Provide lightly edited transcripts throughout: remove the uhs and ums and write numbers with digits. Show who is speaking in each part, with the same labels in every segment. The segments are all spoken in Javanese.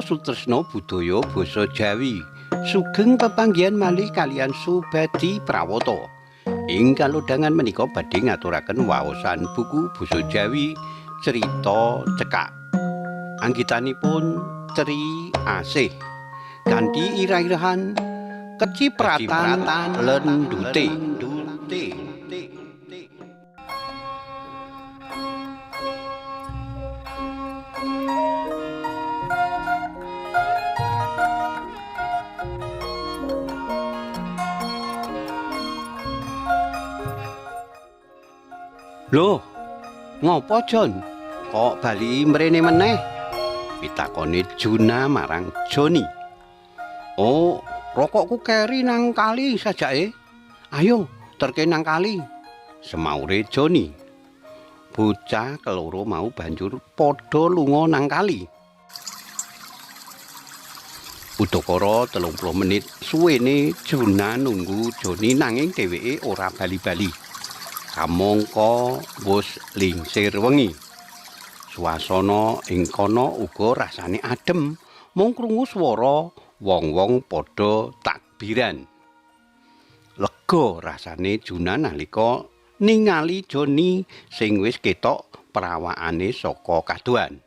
Speaker 1: sutresna budaya basa Jawi, sugeng pepanggihan malih kalian Subadi Prawata. Ing kalodhangan menika badhe ngaturaken waosan buku basa Jawi Cerita Cekak. Anggitanipun Tri Asih kanthi irah-irahan Kecipratan Lendute. Loh, ngopo Jon? Kok bali mrene meneh? Pitakone Juna marang Joni. Oh, rokokku keri nang kali sajake. Ayo, terke nang kali. Semaure Joni. Bocah keloro mau banjur padha lunga nang kali. Udakara 30 menit suwene Juna nunggu Joni nanging dheweke ora bali-bali. Kamangka wis lingsir wengi. Suasana ing kono uga rasane adem, mung krungu swara wong-wong padha takbiran. Lega rasane Juna nalika ningali Joni sing wis ketok perawakane saka kadohan.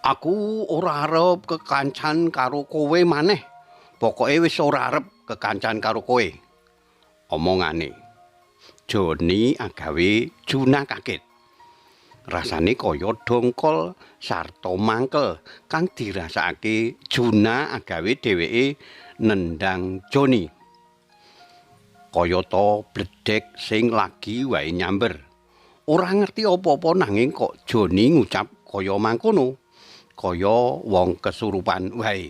Speaker 1: Aku ora arep kekancan karo kowe maneh. Pokoke wis ora arep kekancan karo kowe. Omongane. Joni agawe Juna kaget. Rasane kaya dongkol sarta mangkel kang dirasakake Juna agawe dheweke nendang Joni. Kayata bledhek sing lagi wae nyamber. Ora ngerti apa-apa nanging kok Joni ngucap kaya mangkono. Kaya wong kesurupan wae.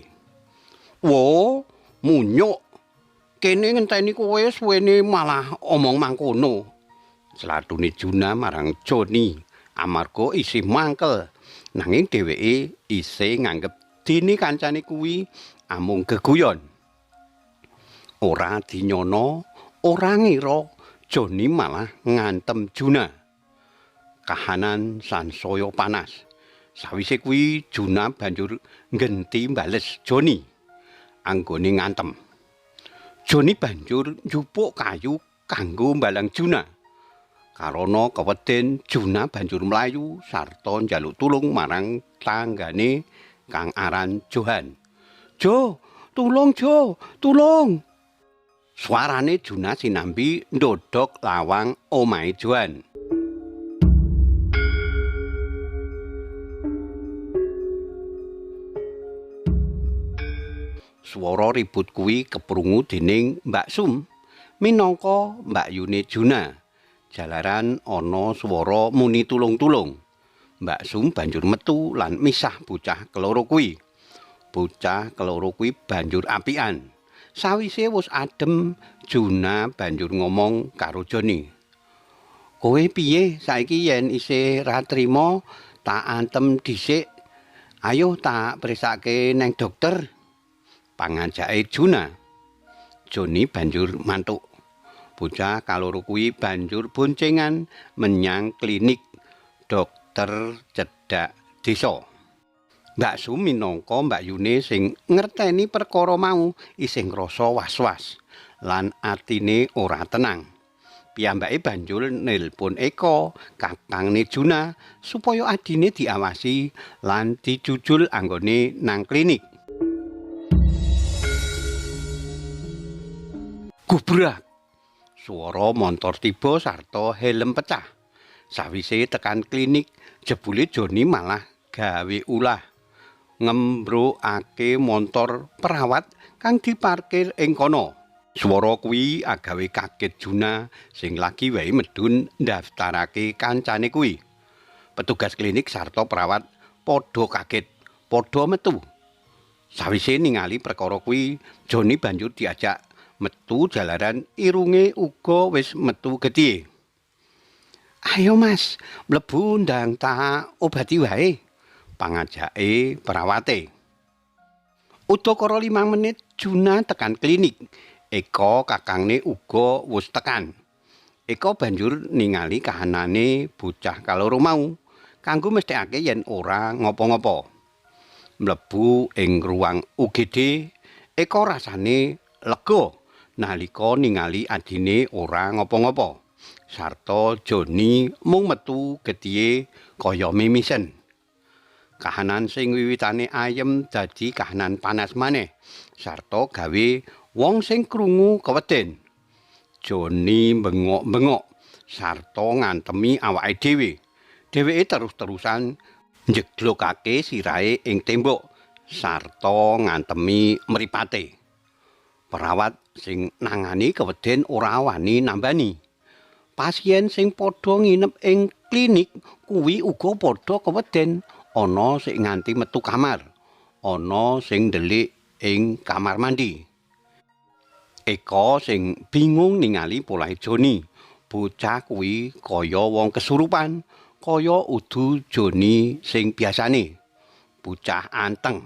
Speaker 1: Wo, munyuk. Kene ngenteni kowe suwene malah omong mangkono. Slatune Juna marang Joni amarga isih mangkel nanging dheweke isih nganggep dene kancane kuwi amung geguyon. Ora dinyono, ora ngira Joni malah ngantem Juna. Kahanan sansaya panas. Sawise kuwi Juna banjur nggenti mbales Joni anggone ngantem. Joni banjur njupuk kayu kanggo mbalang Juna. Karana keweden Juna banjur mlayu sarta njaluk tulung marang tanggane kang aran Johan. Jo, tulung Jo, tulung. Suarane Juna sinambi ndodhok lawang omahe Johan. Swara ribut kuwi keprungu dening Mbak Sum minangka mbakyune Juna. Jalaran ana swara muni tulung-tulung. Mbak Sum banjur metu lan misah bocah keloro kuwi. Bocah keloro kuwi banjur apian. Sawise wis adem, Juna banjur ngomong karo Joni. Kowe piye saiki yen isih ra trima tak antem dhisik? Ayo tak prisake neng dokter. Pangajake Juna. Joni banjur mantuk. Bocah kaloro kuwi banjur boncengan menyang klinik dokter cedhak desa. Mbak Sum minangka mbakyune sing ngerteni perkara mau isih ngrasa was-was lan atine ora tenang. Piyambake banjur nelpon Eko, kakangne Juna, supaya adine diawasi lan dijujul anggone nang klinik. Gubrak. Swara montor tiba sarta helm pecah. Sawise tekan klinik, jebule Joni malah gawe ulah ngembrokake montor perawat kang diparkir ing kono. Swara kuwi agawe kaget Juna sing lagi wae medun ndaftarake kancane kuwi. Petugas klinik sarta perawat padha kaget, padha metu. Sawise ningali perkara kuwi, Joni banjur diajak metu jalaran irunge uga wis metu gedhe. Ayo Mas, mlebu ndang tak obati wae. Pangajake perawate. Udakara 5 menit Juna tekan klinik. Eko kakangne uga wis tekan. Eko banjur ningali kahanane bocah kaloro mau kanggo mesthekake yen ora ngapa-ngapa. Mlebu ing ruang UGD, Eko rasane lega nalika ningali adine ora ngapa-ngapa. Sarta Joni mung metu gedhiye kaya mimisen. Kahanan sing wiwitane ayem dadi kahanan panas maneh, sarta gawe wong sing krungu keweden. Joni bengok-bengok sarta ngantemi awake dhewe. Dheweke terus-terusan njeglokake sirahe ing tembok sarta ngantemi mripate. Perawat sing nangani keweden ora wani nambani. Pasien sing padha nginep ing klinik kuwi uga padha keweden, ana sing nganti metu kamar, ana sing ndelik ing kamar mandi. Eko sing bingung ningali polahe Joni. Bocah kuwi kaya wong kesurupan, kaya udu Joni sing biasane. Bocah anteng.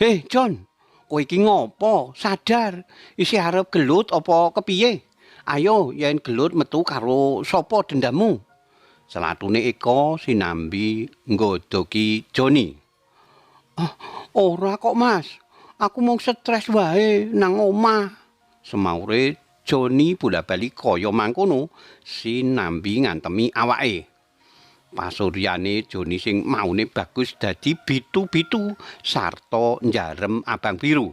Speaker 1: "Heh, Jon, kowe iki ngopo? Sadar, isih arep gelut apa kepiye? Ayo yen gelut metu karo sapa dendammu?" Selatune Eko sinambi nggodoki Joni. "Ah, ora kok, Mas. Aku mung stres wae nang omah," semaure Joni bola-bali kaya mangkono sinambi ngantemi awake. Pasuryane Joni sing maune bagus dadi bitu-bitu sarta njarem abang biru.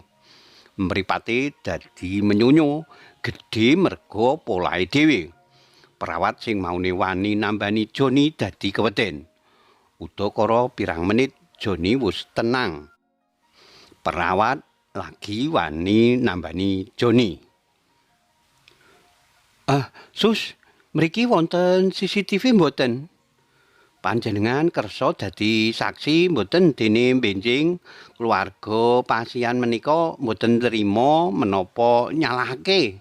Speaker 1: Mripate dadi menyonyo, gedhe merga polahe dhewe. Perawat sing maune wani nambani Joni dadi keweden. Udakara pirang menit Joni wis tenang. Perawat lagi wani nambani Joni. Sus, mriki wonten CCTV mboten? Panjenengan kersa dadi saksi mboten dene benjing keluarga pasien menika mboten nrimo menapa nyalahake?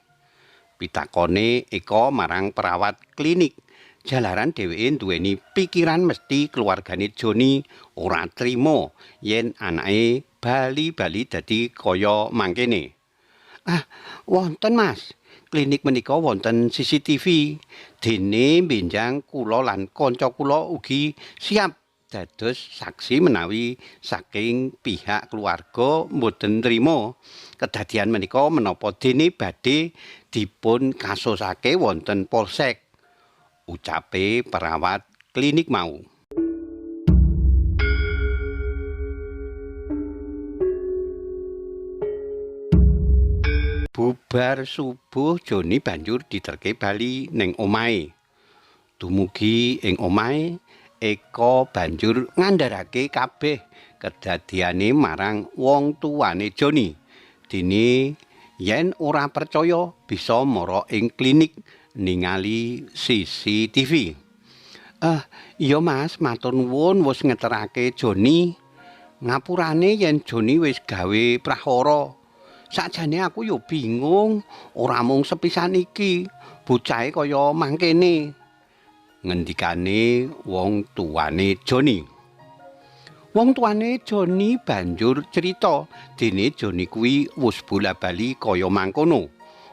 Speaker 1: Pitakone Eko marang perawat klinik. Jalaran dheweke duweni pikiran mesti keluargane Joni ora trimo yen anake bali-bali dadi kaya mangkene. Wonten Mas. Klinik menika wonten CCTV. Dene benjang kula lan kanca kula ugi siap dados saksi menawi saking pihak keluarga mboten nrimo kedadian menika menapa dene badhe dipun kasusake wonten polsek, ucape perawat klinik mau. Bubar subuh Joni banjur diterke bali ning omahe. Dumugi ing omahe, Eko banjur ngandharake kabeh kedadiane marang wong tuwane Joni. Dene yen ora percaya bisa mara ing klinik ningali CCTV. Iya Mas, matur nuwun wis ngeterake Joni. Ngapurane yen Joni wis gawe prahara. Sakjane aku yo bingung, ora mung sepisan iki, bocahe kaya mangkene. Ngendikane wong tuwane Joni. Wong tuwane Joni banjur cerita, dene Joni kuwi wis bola-bali kaya mangkono.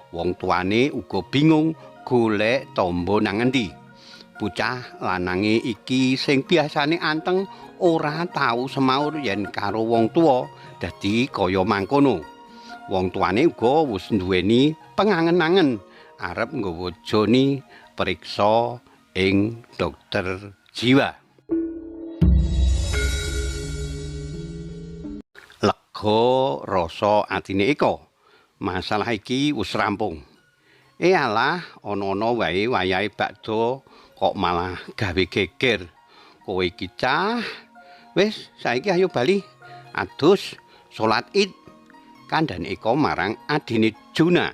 Speaker 1: Wong tuwane uga bingung golek tombo nang endi. Bocah lanange iki sing biasane anteng ora tau semaur yen karo wong tuwa dadi kaya mangkono. Wong tuane uga wis nduweni pengangen-angen arep nggawa Joni periksa ing dokter jiwa. Lega rasa atine Eko. Masalah iki wis rampung. Alah, ana-ana wae wayahe bakda kok malah gawe geger. Kowe iki cah. Wis, saiki ayo bali. Adus salat Id. Kandhane Eko marang adine Juna.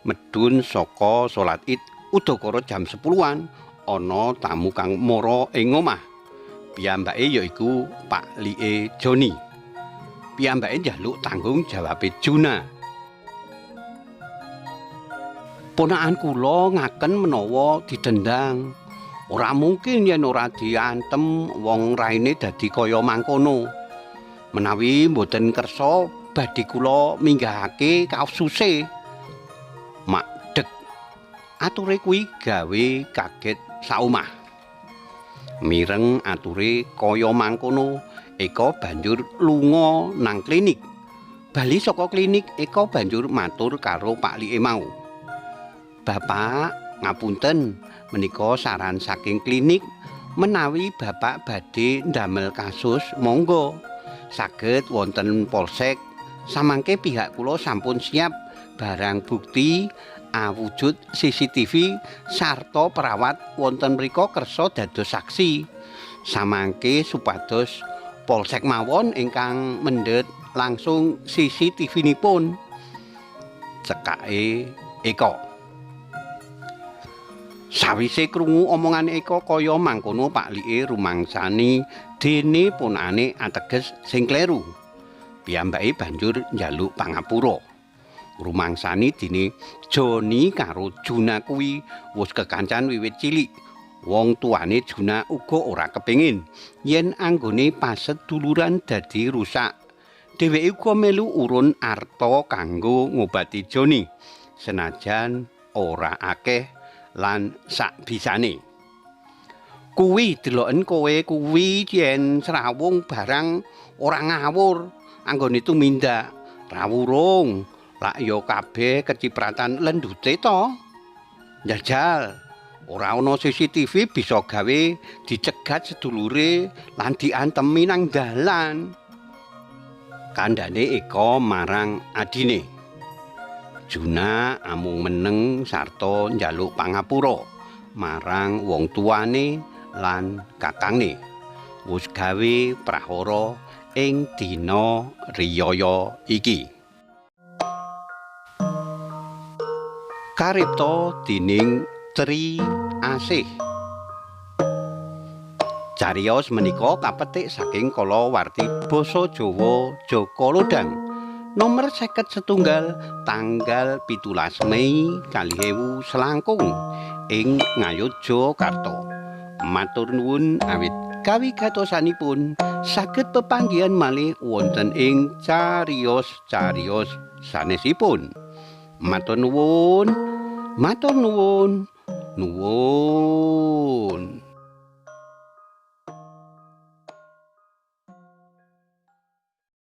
Speaker 1: Medhun saka salat Id udakara jam 10-an ana tamu kang mara ing omah. Piyambake yaiku Pak Like Joni. Piyambake njaluk tanggung jawabe Juna. Ponakan kula ngaken menawa didendang. Ora mungkin yen ora diantem wong raine dadi kaya mangkono. Menawi mboten kersa badhe kula minggahake kaususe. Makdeg. Ature kuwi gawe kaget saomah. Mireng ature kaya mangkono, Eko banjur lunga nang klinik. Bali saka klinik, Eko banjur matur karo Pak Like mau. "Bapak, ngapunten, menika saran saking klinik menawi Bapak badhe ndamel kasus, monggo. Saged wonten polsek, samangke pihak kula sampun siap barang bukti awujud CCTV sarta perawat wonten mrika kersa dados saksi. Samangke supados polsek mawon ingkang mendhet langsung CCTV-nipun," cekake Eko. Sawise krungu omongan Eko kaya mangkono, Pak Like rumangsani dene ponakane ateges sing kleru. Piyambake banjur njaluk pangapura. Rumangsani dene Joni karo Juna kuwi wis kekancan wiwit cilik. Wong tuane Juna uga ora kepengin yen anggone paseduluran dadi rusak. Dheweke uga melu urun arta kanggo ngobati Joni, senajan ora akeh lan sak bisane. "Kuwi deloken kowe kuwi yen srawung barang ora ngawur anggone tumindak. Rawurung, lak ya kabeh kecipratan lendute to. Njajal, ora ana CCTV bisa gawe dicegat sedulure lan diantemi nang dalan," kandhane Eko marang adine. Juna amung meneng sarta njaluk pangapura marang wong tuane lan kakange. Wis gawe prahara ing dina riyaya iki. Karipta dening Tri Asih. Cariyos menika kapetik saking kalawarti basa Jawa Jaka Lodang nomor 51 tanggal 17 Mei 2019 ing Ngayogyakarta. Matur nuwun awit kawigatosanipun saged pepanggihan malih wonten ing cariyos-cariyos sanesipun. Matur nuwun, matur nuwun, nuwun.